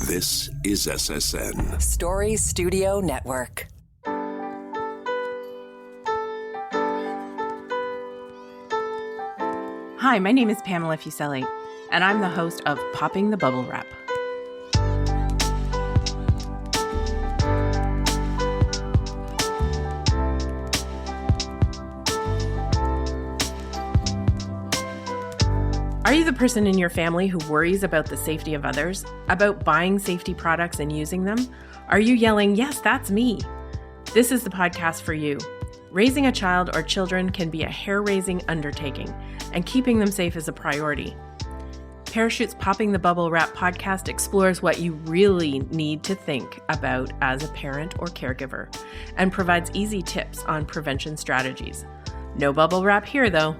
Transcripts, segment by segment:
This is SSN. Story Studio Network. Hi, my name is Pamela Fuselli, and I'm the host of Popping the Bubble Wrap. Are you the person in your family who worries about the safety of others, about buying safety products and using them? Are you yelling, "Yes, that's me"? This is the podcast for you. Raising a child or children can be a hair-raising undertaking, and keeping them safe is a priority. Parachute's Popping the Bubble Wrap podcast explores what you really need to think about as a parent or caregiver, and provides easy tips on prevention strategies. No bubble wrap here, though.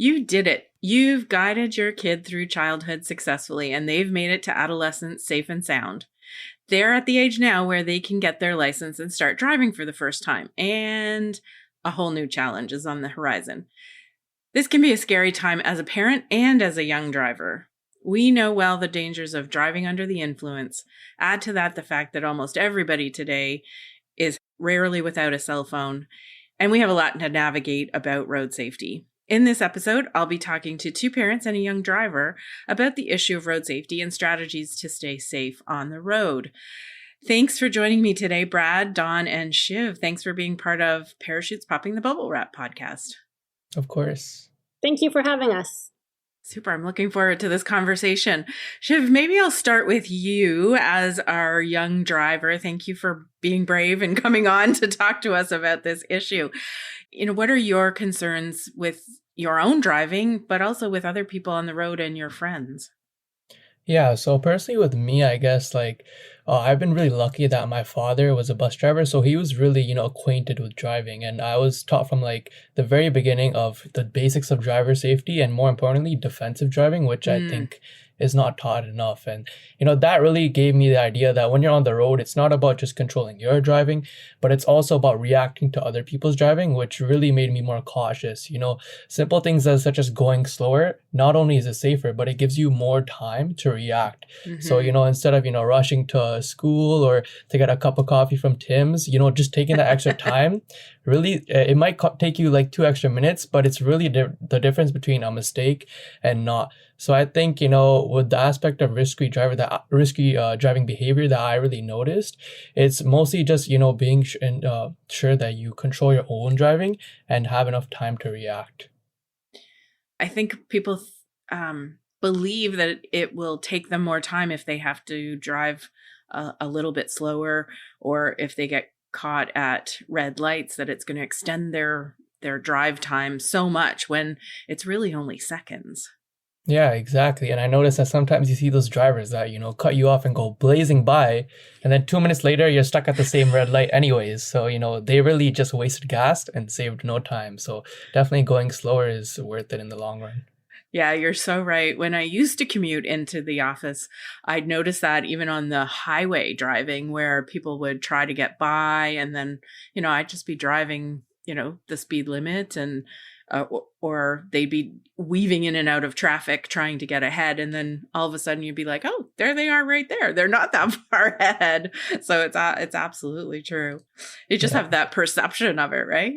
You did it. You've guided your kid through childhood successfully, and they've made it to adolescence safe and sound. They're at the age now where they can get their license and start driving for the first time, and a whole new challenge is on the horizon. This can be a scary time as a parent and as a young driver. We know well the dangers of driving under the influence. Add to that the fact that almost everybody today is rarely without a cell phone, and we have a lot to navigate about road safety. In this episode, I'll be talking to two parents and a young driver about the issue of road safety and strategies to stay safe on the road. Thanks for joining me today, Brad, Dawn, and Shiv. Thanks for being part of Parachute's Popping the Bubble Wrap podcast. Of course. Thank you for having us. Super. I'm looking forward to this conversation. Shiv, maybe I'll start with you as our young driver. Thank you for being brave and coming on to talk to us about this issue. What are your concerns with your own driving, but also with other people on the road and your friends? Yeah, so personally with me, I guess I've been really lucky that my father was a bus driver, so he was really, acquainted with driving, and I was taught from the very beginning of the basics of driver safety and more importantly, defensive driving, which I think is not taught enough. And, that really gave me the idea that when you're on the road, it's not about just controlling your driving, but it's also about reacting to other people's driving, which really made me more cautious. Simple things such as going slower, not only is it safer, but it gives you more time to react. Mm-hmm. So, instead of, rushing to school or to get a cup of coffee from Tim's, just taking that extra time, really, it might take you 2 extra minutes, but it's really the difference between a mistake and not. So I think, with the aspect of risky driving behavior that I really noticed, it's mostly just, being sure that you control your own driving and have enough time to react. I think people believe that it will take them more time if they have to drive a little bit slower, or if they get caught at red lights, that it's going to extend their drive time so much when it's really only seconds. Yeah, exactly. And I noticed that sometimes you see those drivers that, cut you off and go blazing by, and then 2 minutes later, you're stuck at the same red light anyways. So, they really just wasted gas and saved no time. So definitely going slower is worth it in the long run. Yeah, you're so right. When I used to commute into the office, I'd notice that even on the highway driving, where people would try to get by, and then, I'd just be driving, the speed limit, and or they'd be weaving in and out of traffic trying to get ahead. And then all of a sudden you'd be like, oh, there they are right there. They're not that far ahead. So it's absolutely true. You just have that perception of it, right?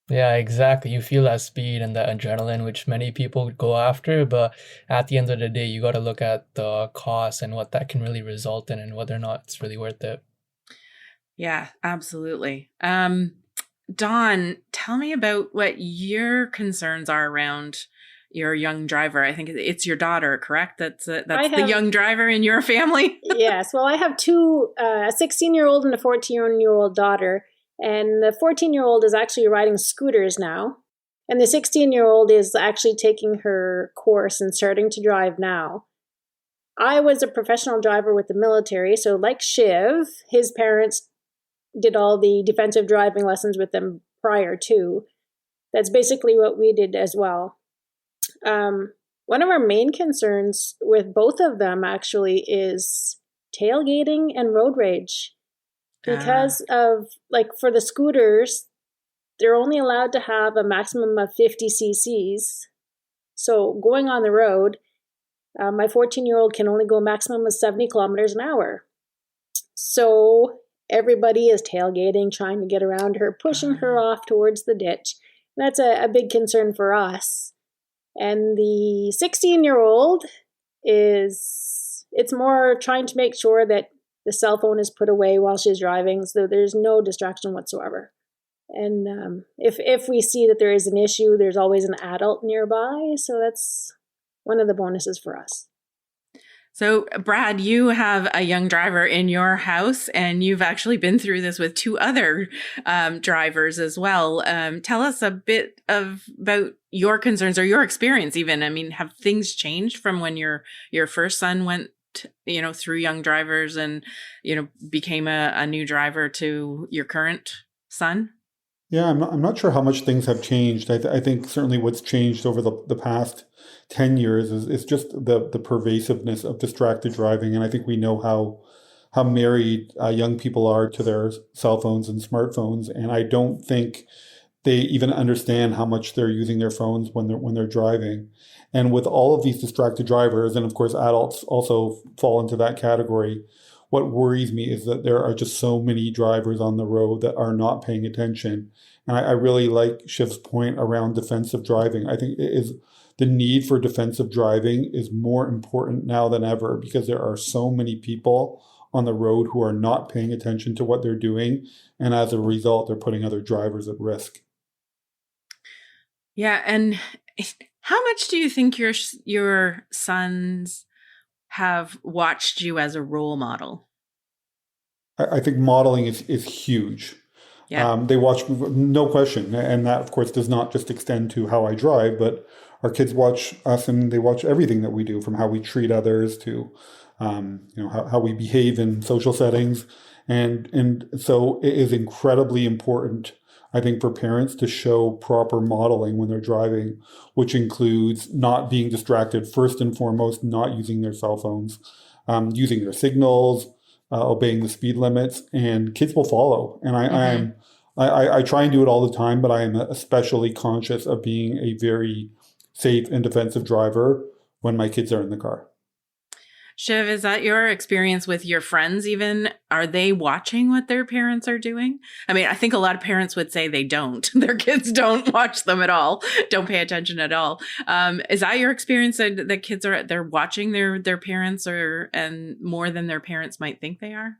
Yeah, exactly. You feel that speed and that adrenaline, which many people go after. But at the end of the day, you got to look at the cost and what that can really result in and whether or not it's really worth it. Yeah, absolutely. Dawn, tell me about what your concerns are around your young driver. I think it's your daughter, correct? That's the young driver in your family? Yes. Well, I have two, a 16-year-old and a 14-year-old daughter. And the 14-year-old is actually riding scooters now. And the 16-year-old is actually taking her course and starting to drive now. I was a professional driver with the military. So like Shiv, his parents did all the defensive driving lessons with them prior to. That's basically what we did as well. One of our main concerns with both of them actually is tailgating and road rage. Because of, for the scooters, they're only allowed to have a maximum of 50 cc's. So going on the road, my 14-year-old can only go a maximum of 70 kilometers an hour. So everybody is tailgating, trying to get around her, pushing her off towards the ditch. That's a big concern for us. And the 16-year-old it's more trying to make sure that the cell phone is put away while she's driving, so there's no distraction whatsoever. And if we see that there is an issue, there's always an adult nearby. So that's one of the bonuses for us. So, Brad, you have a young driver in your house, and you've actually been through this with two other drivers as well. Tell us a bit about your concerns or your experience even. I mean, have things changed from when your first son went, through young drivers and, became a new driver to your current son? Yeah, I'm not sure how much things have changed. I think certainly what's changed over the past 10 years is just the pervasiveness of distracted driving. And I think we know how married young people are to their cell phones and smartphones. And I don't think they even understand how much they're using their phones when they're driving. And with all of these distracted drivers, and of course adults also fall into that category, what worries me is that there are just so many drivers on the road that are not paying attention. And I really like Shiv's point around defensive driving. I think the need for defensive driving is more important now than ever, because there are so many people on the road who are not paying attention to what they're doing. And as a result, they're putting other drivers at risk. Yeah. And how much do you think your sons have watched you as a role model? I think modeling is huge. Yeah. They watch, no question. And that, of course, does not just extend to how I drive, but our kids watch us and they watch everything that we do, from how we treat others to how we behave in social settings. And so it is incredibly important, I think, for parents to show proper modeling when they're driving, which includes not being distracted, first and foremost, not using their cell phones, using their signals, obeying the speed limits, and kids will follow. And I try and do it all the time, but I am especially conscious of being a very safe and defensive driver when my kids are in the car. Shiv, is that your experience with your friends even? Are they watching what their parents are doing? I mean, I think a lot of parents would say they don't. Their kids don't watch them at all, don't pay attention at all. Is that your experience that kids they're watching their parents and more than their parents might think they are?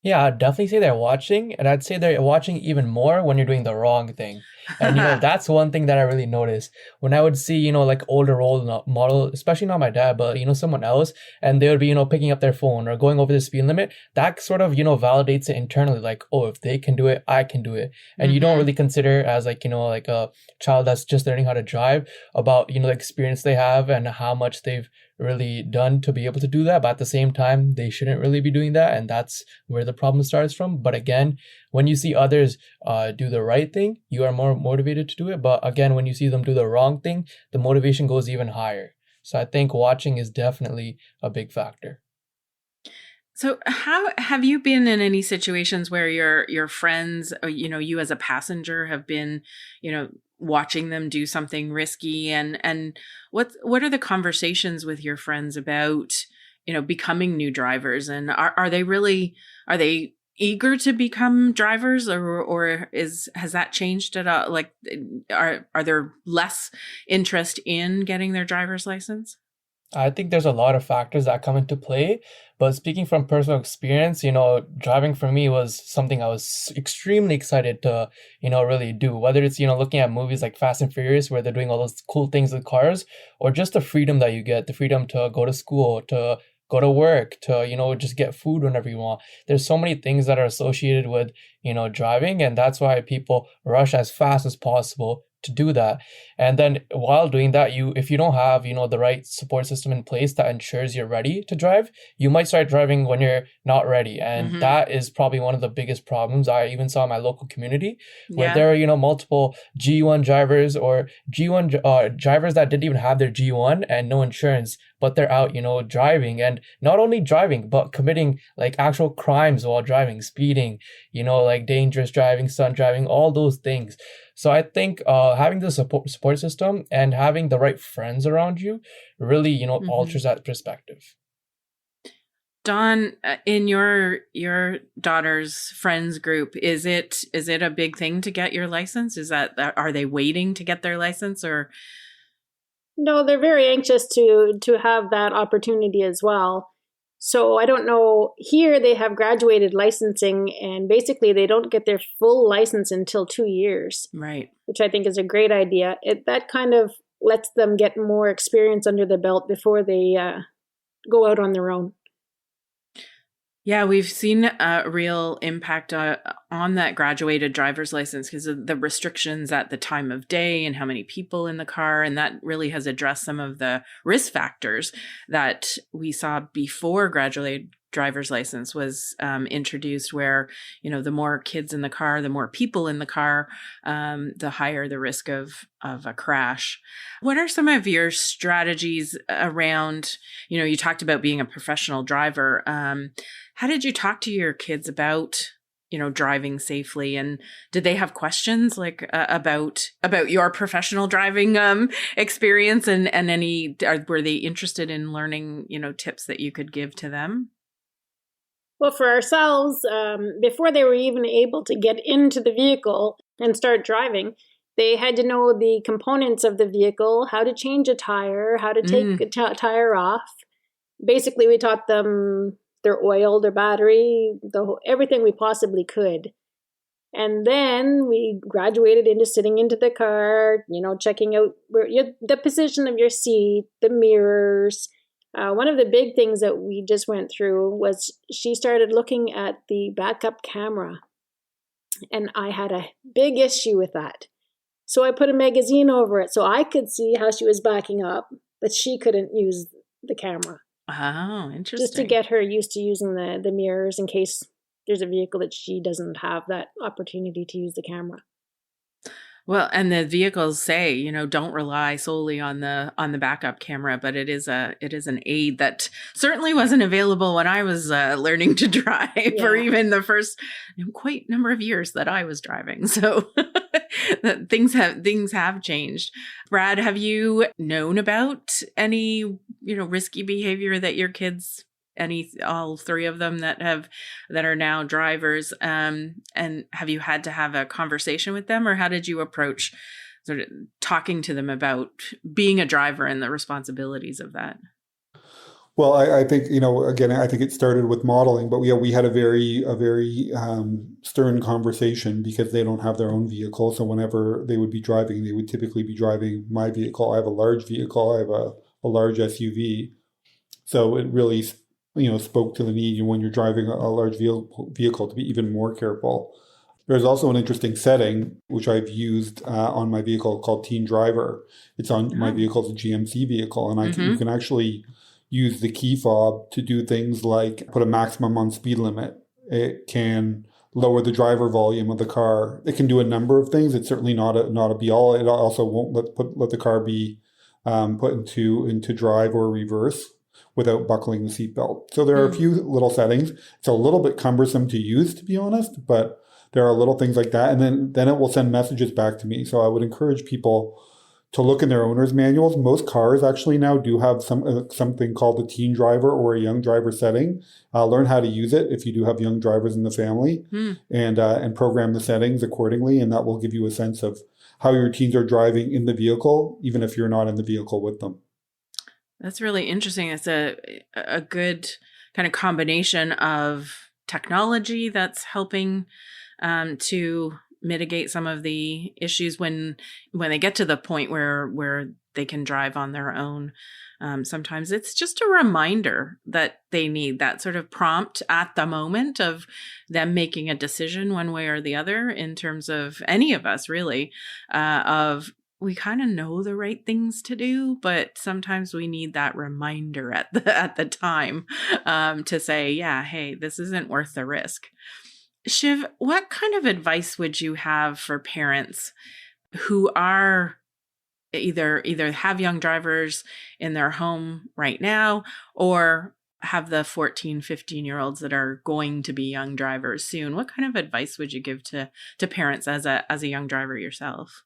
Yeah, I'd definitely say they're watching, and I'd say they're watching even more when you're doing the wrong thing. And, that's one thing that I really noticed. When I would see, like older role model, especially not my dad, but, someone else, and they would be, picking up their phone or going over the speed limit, that sort of, validates it internally, like, oh, if they can do it, I can do it. And you don't really consider as like, like a child that's just learning how to drive about, the experience they have and how much they've really done to be able to do that. But at the same time, they shouldn't really be doing that. And that's where the problem starts from. But again, when you see others do the right thing, you are more motivated to do it. But again, when you see them do the wrong thing, the motivation goes even higher. So I think watching is definitely a big factor. So how have you been in any situations where your friends, you as a passenger have been, watching them do something risky, and what are the conversations with your friends about, becoming new drivers, and are they eager to become drivers, or has that changed at all? Like, are there less interest in getting their driver's license? I think there's a lot of factors that come into play, but speaking from personal experience, driving for me was something I was extremely excited to, really do. Whether it's, looking at movies like Fast and Furious, where they're doing all those cool things with cars, or just the freedom that you get, the freedom to go to school, to go to work, to, just get food whenever you want. There's so many things that are associated with, driving, and that's why people rush as fast as possible to do that. And then while doing that, if you don't have, the right support system in place that ensures you're ready to drive, you might start driving when you're not ready. And that is probably one of the biggest problems I even saw in my local community, where there are, multiple G1 drivers or G1 drivers that didn't even have their G1 and no insurance, but they're out, driving, and not only driving, but committing like actual crimes while driving, speeding, like dangerous driving, stunt driving, all those things. So I think having the support system and having the right friends around you really, alters that perspective. Dawn, in your daughter's friends group, is it a big thing to get your license? Are they waiting to get their license, or? No, they're very anxious to have that opportunity as well. So I don't know, here they have graduated licensing, and basically they don't get their full license until 2 years. Right. Which I think is a great idea. That kind of lets them get more experience under the belt before they go out on their own. Yeah, we've seen a real impact on that graduated driver's license because of the restrictions at the time of day and how many people in the car. And that really has addressed some of the risk factors that we saw before graduated driver's license was introduced, where, the more kids in the car, the more people in the car, the higher the risk of a crash. What are some of your strategies around, you talked about being a professional driver. How did you talk to your kids about, driving safely? And did they have questions like about your professional driving experience and were they interested in learning, tips that you could give to them? Well, for ourselves, before they were even able to get into the vehicle and start driving, they had to know the components of the vehicle, how to change a tire, how to take a tire off. Basically, we taught them their oil, their battery, everything we possibly could. And then we graduated into sitting into the car, checking out the position of your seat, the mirrors. One of the big things that we just went through was she started looking at the backup camera. And I had a big issue with that. So I put a magazine over it so I could see how she was backing up, but she couldn't use the camera. Oh, interesting. Just to get her used to using the mirrors in case there's a vehicle that she doesn't have that opportunity to use the camera. Well, and the vehicles say, don't rely solely on the backup camera, but it is an aid that certainly wasn't available when I was learning to drive, or even the first quite number of years that I was driving. So things have changed. Brad, have you known about any risky behavior that your kids? All three of them that are now drivers, and have you had to have a conversation with them, or how did you approach sort of talking to them about being a driver and the responsibilities of that? Well, I think, again, I think it started with modeling, but we had a very stern conversation because they don't have their own vehicle. So whenever they would be driving, they would typically be driving my vehicle. I have a large vehicle. I have a large SUV. So it really spoke to the need when you're driving a large vehicle to be even more careful. There's also an interesting setting, which I've used on my vehicle called Teen Driver. It's on my vehicle, it's a GMC vehicle, and you can actually use the key fob to do things like put a maximum on speed limit. It can lower the driver volume of the car. It can do a number of things. It's certainly not a be-all. It also won't let the car be put into drive or reverse without buckling the seatbelt. So there are a few little settings. It's a little bit cumbersome to use, to be honest, but there are little things like that. And then it will send messages back to me. So I would encourage people to look in their owner's manuals. Most cars actually now do have something called a teen driver or a young driver setting. Learn how to use it if you do have young drivers in the family, and program the settings accordingly. And that will give you a sense of how your teens are driving in the vehicle, even if you're not in the vehicle with them. That's really interesting. It's a good kind of combination of technology that's helping to mitigate some of the issues when they get to the point where they can drive on their own. Sometimes it's just a reminder that they need that sort of prompt at the moment of them making a decision one way or the other, in terms of any of us really, of we kind of know the right things to do, but sometimes we need that reminder at the time to say, yeah, hey, this isn't worth the risk. Shiv, what kind of advice would you have for parents who are either have young drivers in their home right now, or have the 14, 15-year-olds that are going to be young drivers soon, what kind of advice would you give to parents as a young driver yourself?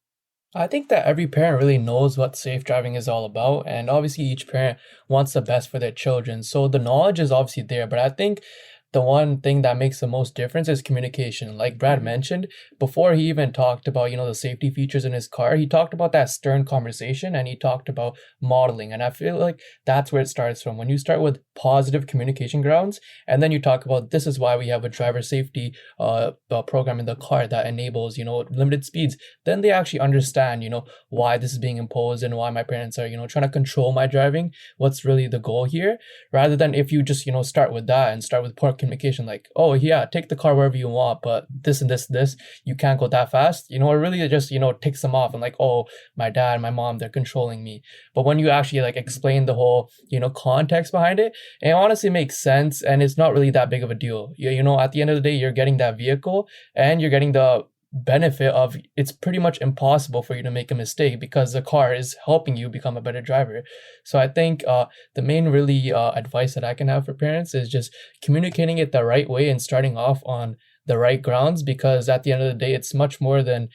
I think that every parent really knows what safe driving is all about, and obviously each parent wants the best for their children. So the knowledge is obviously there, but I think the one thing that makes the most difference is communication. Like Brad mentioned, before he even talked about, the safety features in his car, he talked about that stern conversation and he talked about modeling. And I feel like that's where it starts from. When you start with positive communication grounds, and then you talk about this is why we have a driver safety program in the car that enables, limited speeds, then they actually understand, why this is being imposed and why my parents are, trying to control my driving. What's really the goal here? Rather than if you just, start with that and start with poor communication, like, oh yeah, take the car wherever you want, but this and this, you can't go that fast. It really just, ticks them off and like, oh, my dad, my mom, they're controlling me. But when you actually like explain the whole, context behind it, it honestly makes sense and it's not really that big of a deal. At the end of the day, you're getting that vehicle and you're getting the benefit of it's pretty much impossible for you to make a mistake because the car is helping you become a better driver. So I think the main really advice that I can have for parents is just communicating it the right way and starting off on the right grounds, because at the end of the day, it's much more than,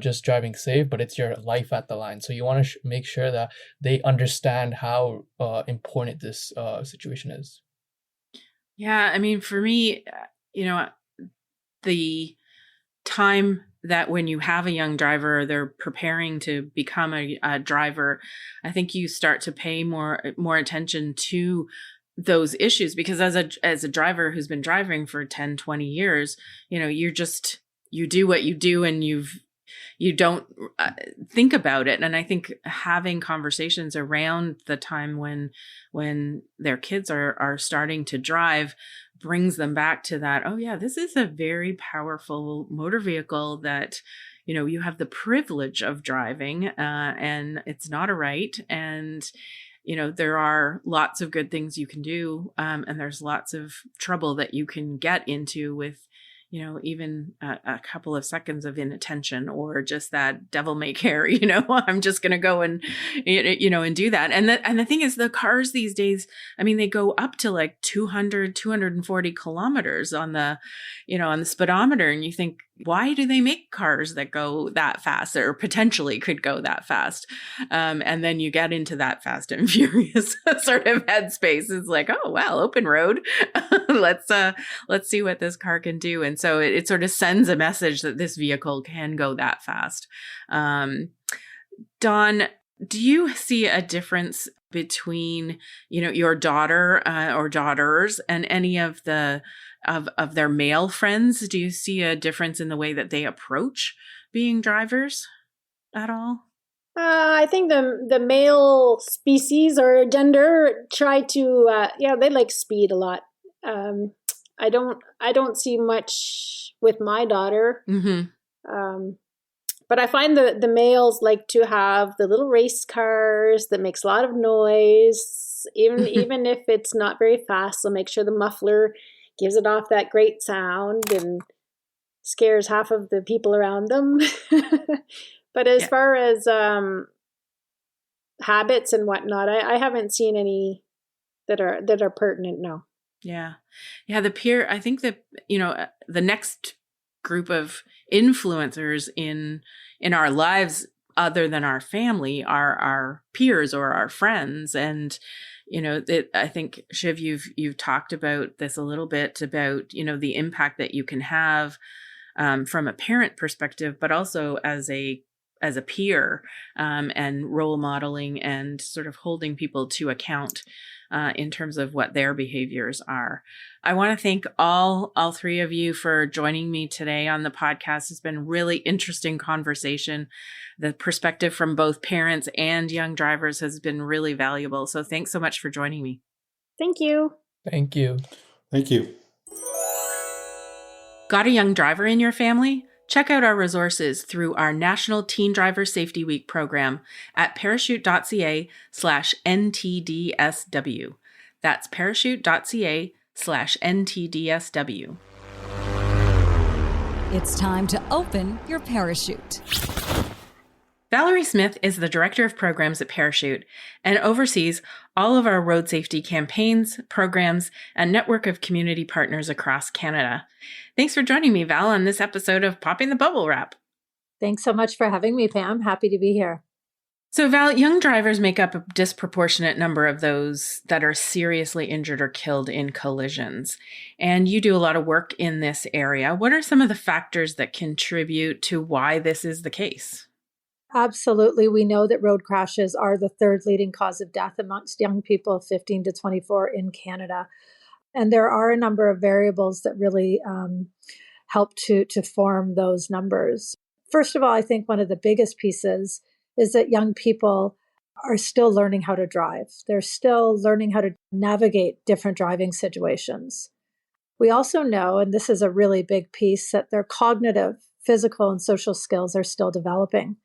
just driving safe, but it's your life at the line. So you want to make sure that they understand how important this situation is. Yeah, I mean, for me, the time that when you have a young driver, they're preparing to become a driver, I think you start to pay more attention to those issues, because as a driver who's been driving for 10, 20 years, you do what you do and you don't think about it. And I think having conversations around the time when their kids are starting to drive brings them back to that, oh yeah, this is a very powerful motor vehicle that, you have the privilege of driving, and it's not a right. And, there are lots of good things you can do. And there's lots of trouble that you can get into with, even a couple of seconds of inattention or just that devil may care, I'm just going to go and, and do that. And the thing is, the cars these days, I mean, they go up to like 200, 240 kilometers on the speedometer. And you think, why do they make cars that go that fast or potentially could go that fast? And then you get into that fast and furious sort of headspace. It's like, oh, well, open road. Let's see what this car can do. And so it sort of sends a message that this vehicle can go that fast. Dawn, do you see a difference between, your daughter or daughters and any of their male friends? Do you see a difference in the way that they approach being drivers at all? I think the male species or gender try to, they like speed a lot. I don't see much with my daughter. Mm-hmm. But I find the males like to have the little race cars that makes a lot of noise, even if it's not very fast. So make sure the muffler gives it off that great sound and scares half of the people around them. But as far as habits and whatnot, I haven't seen any that are pertinent. No. Yeah. The peer, I think that, the next group of influencers in our lives other than our family are our peers or our friends. And, I think, Shiv, you've talked about this a little bit about, the impact that you can have from a parent perspective, but also as a peer, and role modeling and sort of holding people to account in terms of what their behaviors are. I want to thank all three of you for joining me today on the podcast. It's been really interesting conversation. The perspective from both parents and young drivers has been really valuable. So thanks so much for joining me. Thank you. Thank you. Thank you. Got a young driver in your family? Check out our resources through our National Teen Driver Safety Week program at parachute.ca/NTDSW. That's parachute.ca/NTDSW. It's time to open your parachute. Valerie Smith is the Director of Programs at Parachute and oversees all of our road safety campaigns, programs, and network of community partners across Canada. Thanks for joining me, Val, on this episode of Popping the Bubble Wrap. Thanks so much for having me, Pam. Happy to be here. So, Val, young drivers make up a disproportionate number of those that are seriously injured or killed in collisions. And you do a lot of work in this area. What are some of the factors that contribute to why this is the case? Absolutely. We know that road crashes are the third leading cause of death amongst young people 15 to 24 in Canada. And there are a number of variables that really help to form those numbers. First of all, I think one of the biggest pieces is that young people are still learning how to drive. They're still learning how to navigate different driving situations. We also know, and this is a really big piece, that their cognitive, physical, and social skills are still developing.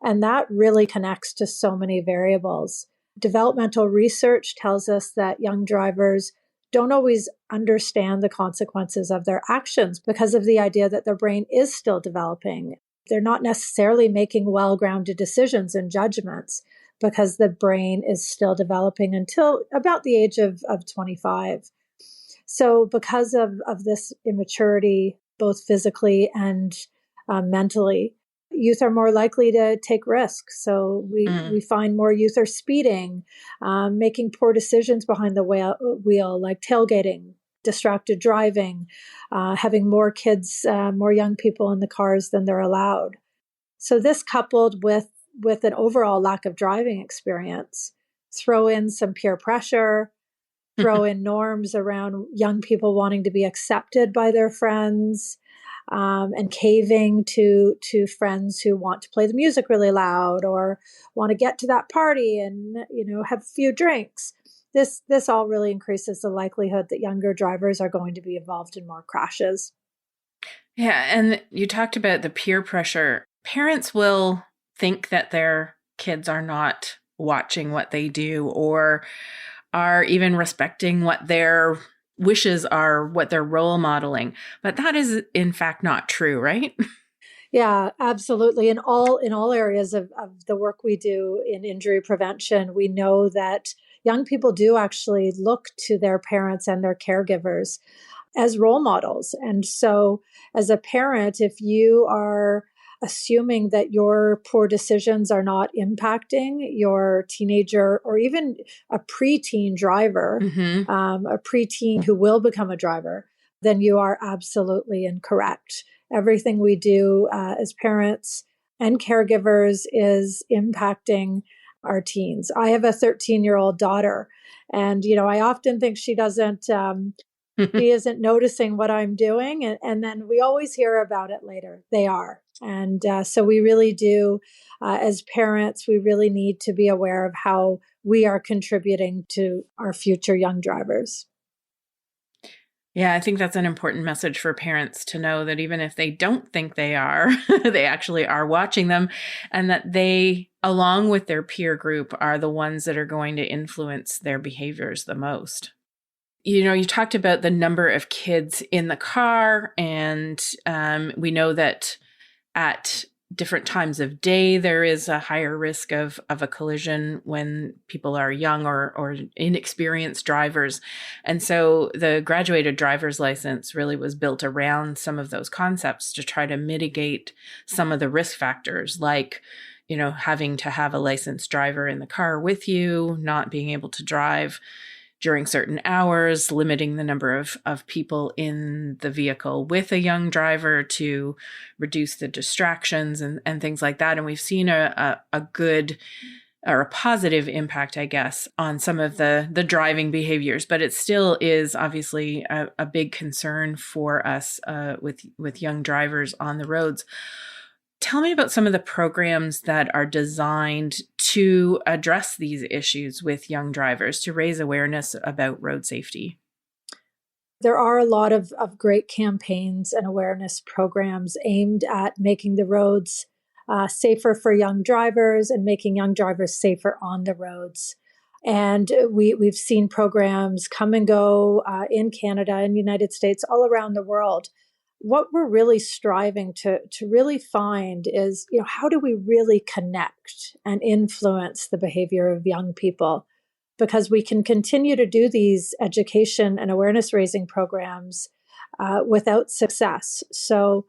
And that really connects to so many variables. Developmental research tells us that young drivers don't always understand the consequences of their actions because of the idea that their brain is still developing. They're not necessarily making well-grounded decisions and judgments because the brain is still developing until about the age of 25. So because of this immaturity, both physically and mentally, youth are more likely to take risks. So we find more youth are speeding, making poor decisions behind the wheel, like tailgating, distracted driving, having more kids, more young people in the cars than they're allowed. So this coupled with an overall lack of driving experience, throw in some peer pressure, throw in norms around young people wanting to be accepted by their friends, and caving to friends who want to play the music really loud or want to get to that party and have a few drinks. This all really increases the likelihood that younger drivers are going to be involved in more crashes. Yeah, and you talked about the peer pressure. Parents will think that their kids are not watching what they do or are even respecting what their wishes are, what they're role modeling. But that is, in fact, not true, right? Yeah, absolutely. In all areas of the work we do in injury prevention, we know that young people do actually look to their parents and their caregivers as role models. And so as a parent, if you are assuming that your poor decisions are not impacting your teenager or even a preteen driver, a preteen who will become a driver, then you are absolutely incorrect. Everything we do as parents and caregivers is impacting our teens. I have a 13-year-old daughter, and I often think she doesn't. She isn't noticing what I'm doing, and then we always hear about it later. They are, and so we really do, as parents, we really need to be aware of how we are contributing to our future young drivers. Yeah, I think that's an important message for parents to know that even if they don't think they are, they actually are watching them, and that they, along with their peer group, are the ones that are going to influence their behaviors the most. You talked about the number of kids in the car, and we know that at different times of day, there is a higher risk of a collision when people are young or inexperienced drivers. And so the graduated driver's license really was built around some of those concepts to try to mitigate some of the risk factors, like, having to have a licensed driver in the car with you, not being able to drive during certain hours, limiting the number of people in the vehicle with a young driver to reduce the distractions and things like that. And we've seen a good or a positive impact, I guess, on some of the driving behaviors, but it still is obviously a big concern for us with young drivers on the roads. Tell me about some of the programs that are designed to address these issues with young drivers, to raise awareness about road safety. There are a lot of great campaigns and awareness programs aimed at making the roads safer for young drivers and making young drivers safer on the roads. And we've seen programs come and go in Canada and United States, all around the world, what we're really striving to really find is, how do we really connect and influence the behavior of young people? Because we can continue to do these education and awareness raising programs without success. So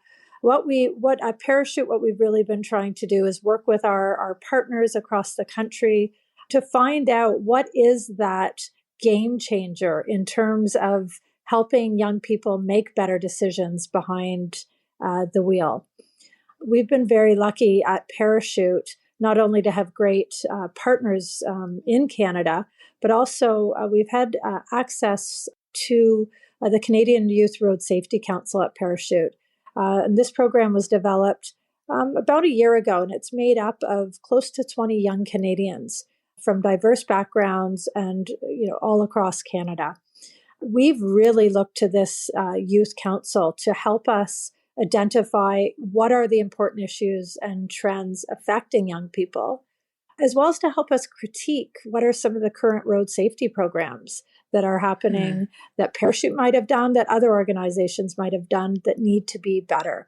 at Parachute, what we've really been trying to do is work with our partners across the country to find out what is that game changer in terms of helping young people make better decisions behind the wheel. We've been very lucky at Parachute not only to have great partners in Canada, but also we've had access to the Canadian Youth Road Safety Council at Parachute. And this program was developed about a year ago, and it's made up of close to 20 young Canadians from diverse backgrounds and all across Canada. We've really looked to this youth council to help us identify what are the important issues and trends affecting young people, as well as to help us critique what are some of the current road safety programs that are happening, that Parachute might have done, that other organizations might have done that need to be better.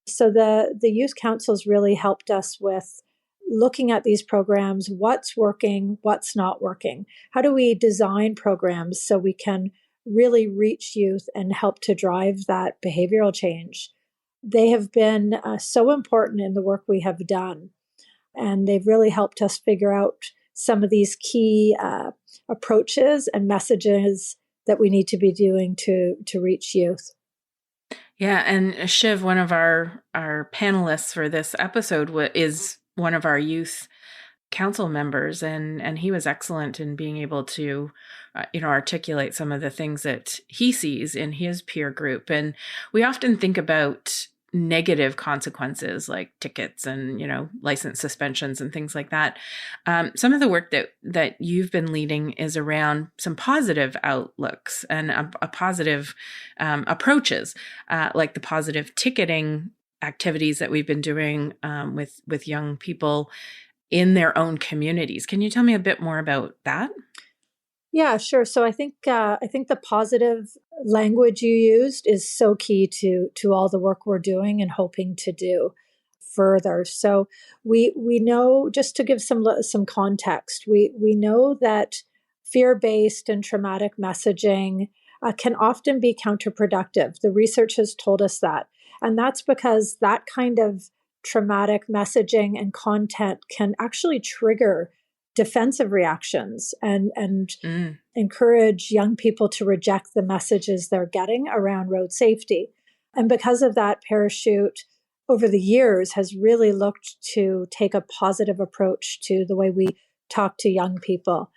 So the youth councils really helped us with looking at these programs, what's working, what's not working. How do we design programs so we can really reach youth and help to drive that behavioral change? They have been so important in the work we have done. And they've really helped us figure out some of these key approaches and messages that we need to be doing to reach youth. Yeah, and Shiv, one of our panelists for this episode is one of our youth council members, and he was excellent in being able to articulate some of the things that he sees in his peer group. And we often think about negative consequences like tickets and license suspensions and things like that. Some of the work that you've been leading is around some positive outlooks and a positive approaches, like the positive ticketing activities that we've been doing with young people in their own communities. Can you tell me a bit more about that? Yeah, sure. So I think the positive language you used is so key to all the work we're doing and hoping to do further. So we know, just to give some context, we know that fear-based and traumatic messaging can often be counterproductive. The research has told us that, and that's because that kind of traumatic messaging and content can actually trigger defensive reactions and encourage young people to reject the messages they're getting around road safety. And because of that, Parachute over the years has really looked to take a positive approach to the way we talk to young people.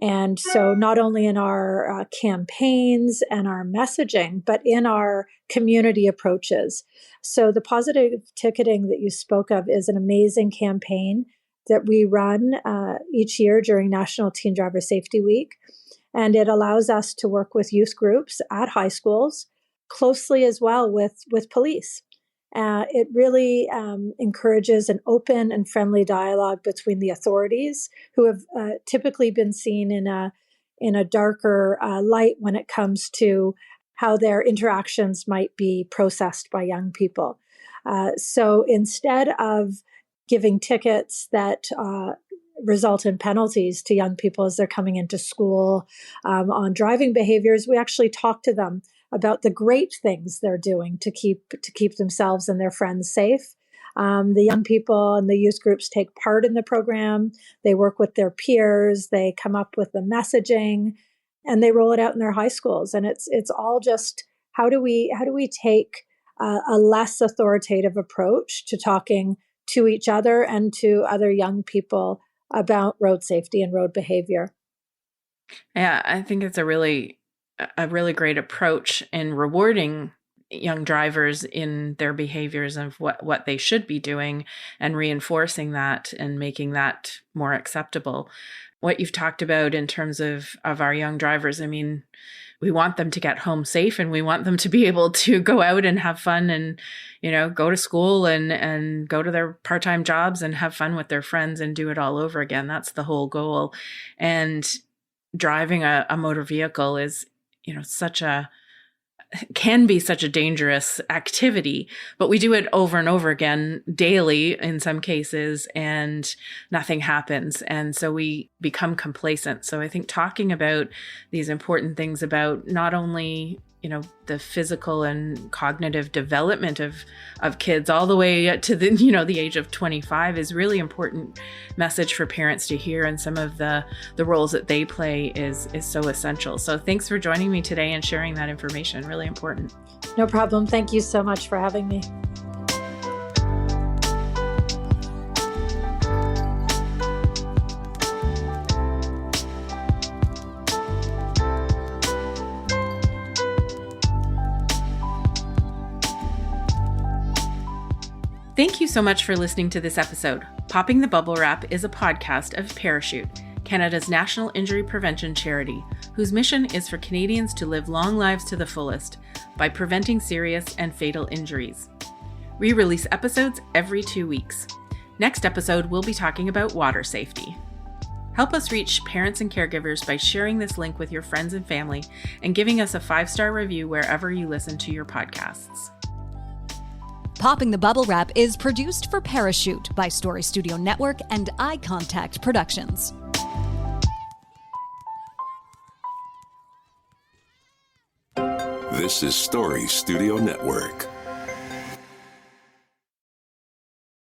And so not only in our campaigns and our messaging, but in our community approaches. So the positive ticketing that you spoke of is an amazing campaign that we run each year during National Teen Driver Safety Week. And it allows us to work with youth groups at high schools closely as well with police. It really encourages an open and friendly dialogue between the authorities, who have typically been seen in a darker light when it comes to how their interactions might be processed by young people. So instead of giving tickets that result in penalties to young people as they're coming into school on driving behaviors, we actually talk to them about the great things they're doing to keep themselves and their friends safe. The young people and the youth groups take part in the program. They work with their peers. They come up with the messaging, and they roll it out in their high schools. And it's all just how do we take a less authoritative approach to talking to each other and to other young people about road safety and road behavior. Yeah, I think it's a really great approach in rewarding young drivers in their behaviors of what they should be doing and reinforcing that and making that more acceptable. What you've talked about in terms of our young drivers, I mean, we want them to get home safe and we want them to be able to go out and have fun and, go to school and go to their part-time jobs and have fun with their friends and do it all over again. That's the whole goal. And driving a motor vehicle is, such a can be such a dangerous activity, but we do it over and over again daily in some cases, and nothing happens. And so we become complacent. So I think talking about these important things about not only, the physical and cognitive development of kids all the way to the age of 25 is really important message for parents to hear. And some of the roles that they play is so essential. So thanks for joining me today and sharing that information. Really important. No problem. Thank you so much for having me. Thank you so much for listening to this episode. Popping the Bubble Wrap is a podcast of Parachute, Canada's national injury prevention charity, whose mission is for Canadians to live long lives to the fullest by preventing serious and fatal injuries. We release episodes every 2 weeks. Next episode, we'll be talking about water safety. Help us reach parents and caregivers by sharing this link with your friends and family and giving us a 5-star review wherever you listen to your podcasts. Popping the Bubble Wrap is produced for Parachute by Story Studio Network and Eye Contact Productions. This is Story Studio Network.